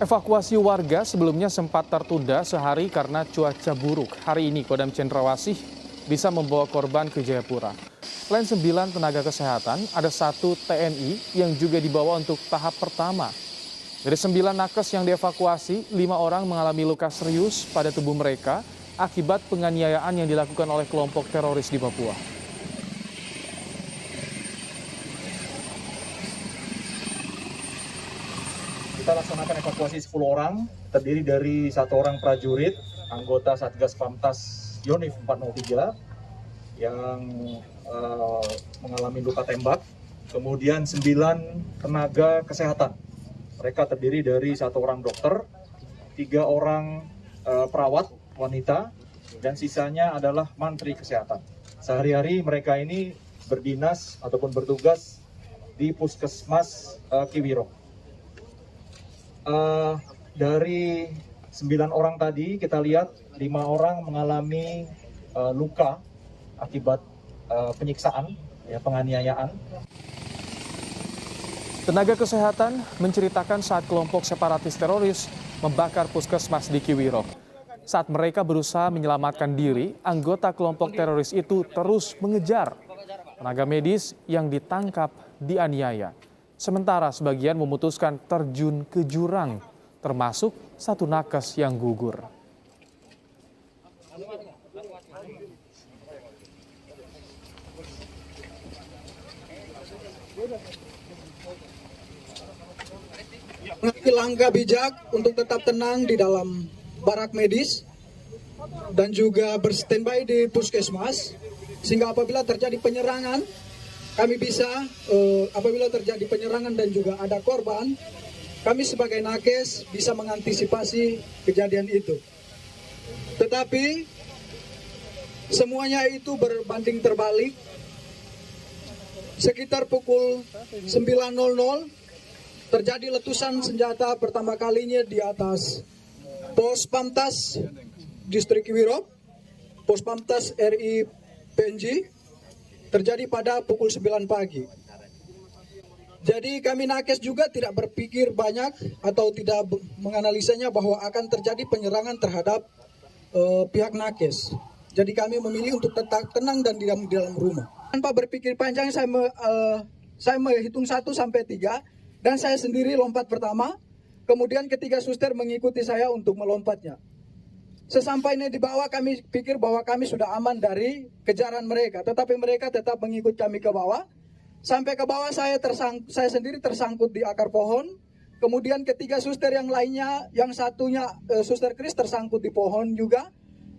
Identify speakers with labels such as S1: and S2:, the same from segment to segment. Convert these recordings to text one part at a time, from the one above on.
S1: Evakuasi warga sebelumnya sempat tertunda sehari karena cuaca buruk. Hari ini Kodam Cendrawasih bisa membawa korban ke Jayapura. Selain 9 tenaga kesehatan, ada 1 TNI yang juga dibawa untuk tahap pertama. Dari 9 nakes yang dievakuasi, 5 orang mengalami luka serius pada tubuh mereka akibat penganiayaan yang dilakukan oleh kelompok teroris di Papua.
S2: Kita laksanakan evakuasi 10 orang, terdiri dari 1 orang prajurit, anggota Satgas Pamtas Yonif 403 yang mengalami luka tembak, kemudian 9 tenaga kesehatan. Mereka terdiri dari 1 orang dokter, 3 orang perawat wanita, dan sisanya adalah mantri kesehatan. Sehari-hari mereka ini berdinas ataupun bertugas di Puskesmas Kiwirok. Dari 9 orang tadi kita lihat 5 orang mengalami luka akibat penyiksaan, penganiayaan.
S1: Tenaga kesehatan menceritakan saat kelompok separatis teroris membakar puskesmas di Kiwirok. Saat mereka berusaha menyelamatkan diri, anggota kelompok teroris itu terus mengejar. Tenaga medis yang ditangkap dianiaya. Sementara sebagian memutuskan terjun ke jurang, termasuk 1 nakes yang gugur.
S3: Mengambil langkah bijak untuk tetap tenang di dalam barak medis dan juga berstandby di puskesmas, sehingga apabila terjadi penyerangan, kami bisa apabila terjadi penyerangan dan juga ada korban, kami sebagai nakes bisa mengantisipasi kejadian itu. Tetapi semuanya itu berbanding terbalik. Sekitar pukul 9.00 terjadi letusan senjata pertama kalinya di atas Pos Pamtas Distrik Kiwirok, Pos Pamtas RI PNG, terjadi pada pukul 9 pagi. Jadi kami nakes juga tidak berpikir banyak atau tidak menganalisanya bahwa akan terjadi penyerangan terhadap pihak nakes. Jadi kami memilih untuk tetap tenang dan di dalam rumah. Tanpa berpikir panjang saya menghitung 1 sampai 3 dan saya sendiri lompat pertama. Kemudian ketiga suster mengikuti saya untuk melompatnya. Sesampainya di bawah kami pikir bahwa kami sudah aman dari kejaran mereka. Tetapi mereka tetap mengikut kami ke bawah. Sampai ke bawah saya sendiri tersangkut di akar pohon. Kemudian ketiga suster yang lainnya, yang satunya suster Kris tersangkut di pohon juga.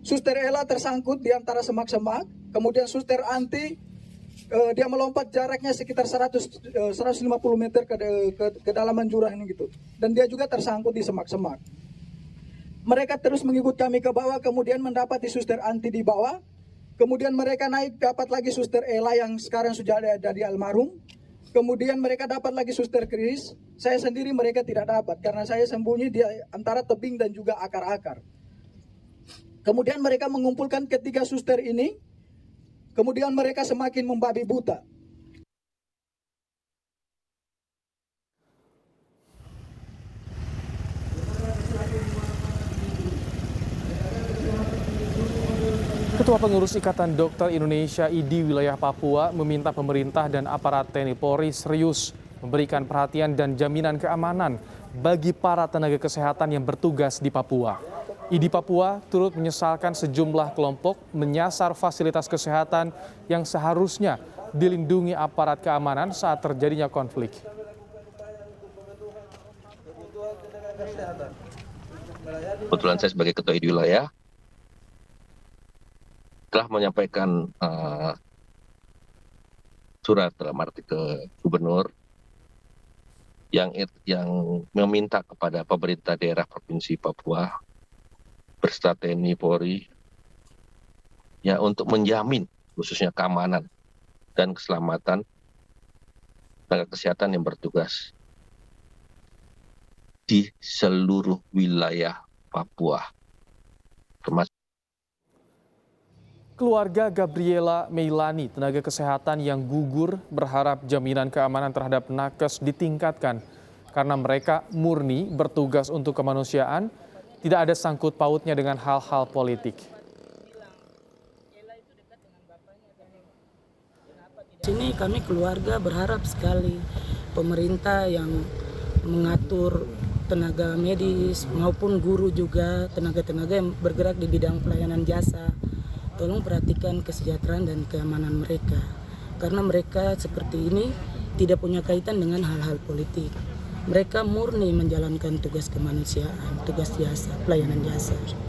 S3: Suster Ella tersangkut di antara semak-semak. Kemudian suster Anti, dia melompat jaraknya sekitar 150 meter ke kedalaman jurang gitu. Dan dia juga tersangkut di semak-semak. Mereka terus mengikut kami ke bawah, kemudian mendapati suster Anti di bawah. Kemudian mereka naik, dapat lagi suster Ella yang sekarang sudah ada di almarhum. Kemudian mereka dapat lagi suster Kris. Saya sendiri mereka tidak dapat, karena saya sembunyi di antara tebing dan juga akar-akar. Kemudian mereka mengumpulkan ketiga suster ini. Kemudian mereka semakin membabi buta.
S1: Ketua Pengurus Ikatan Dokter Indonesia IDI wilayah Papua meminta pemerintah dan aparat TNI Polri serius memberikan perhatian dan jaminan keamanan bagi para tenaga kesehatan yang bertugas di Papua. IDI Papua turut menyesalkan sejumlah kelompok menyasar fasilitas kesehatan yang seharusnya dilindungi aparat keamanan saat terjadinya konflik.
S4: Kebetulan saya sebagai Ketua IDI wilayah telah menyampaikan surat dalam arti ke Gubernur yang meminta kepada pemerintah daerah Provinsi Papua beserta TNI Polri ya untuk menjamin khususnya keamanan dan keselamatan tenaga kesehatan yang bertugas di seluruh wilayah Papua, termasuk
S1: Keluarga Gabriela Meilani, tenaga kesehatan yang gugur, berharap jaminan keamanan terhadap nakes ditingkatkan. karena mereka murni bertugas untuk kemanusiaan, tidak ada sangkut pautnya dengan hal-hal politik.
S5: Sini kami keluarga berharap sekali pemerintah yang mengatur tenaga medis maupun guru juga, tenaga-tenaga yang bergerak di bidang pelayanan jasa, tolong perhatikan kesejahteraan dan keamanan mereka. Karena mereka seperti ini tidak punya kaitan dengan hal-hal politik. Mereka murni menjalankan tugas kemanusiaan, tugas jasa, pelayanan jasa.